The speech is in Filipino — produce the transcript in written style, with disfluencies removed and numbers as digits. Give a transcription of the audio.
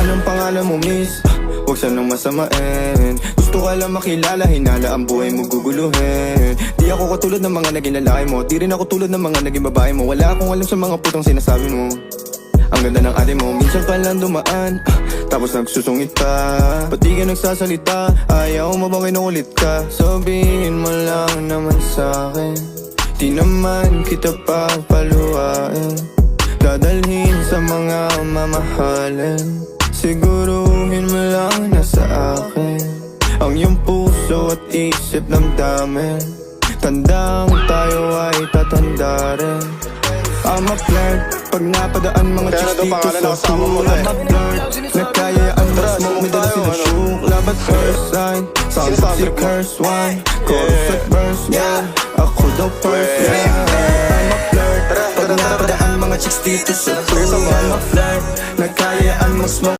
Anong pangalan mo, miss? Huwag sanang masamain. Gusto ka lang makilala, hinala ang buhay mo guguluhin. Di ako katulad ng mga naging lalaki mo, di rin ako tulad ng mga naging babae mo. Wala akong alam sa mga putong sinasabi mo. Ang ganda ng ate mo, minsan ka lang dumaan, tapos nagsusungit ka. Ba't di ka nagsasalita? Ayaw mo bang kinukulit ka? Sabihin mo lang naman sa'kin, di naman kita papaluhain. Dadalhin sa mga mamahalin, siguruhin mo lang na sa akin ang iyong puso at isip damdamin. Tandang tayo ay tatanda rin. I'm a flirt, pag napadaan mga chicks dito sa school. I'm a flirt, nagkayaan mas mo, may dala sila syukla. But first sign, sound si curse one, chorus at verse, yeah, ako daw first, yeah. I'm a flirt, pag napadaan mga chicks dito sa school. I'm a flirt, nagkayaan mas mo.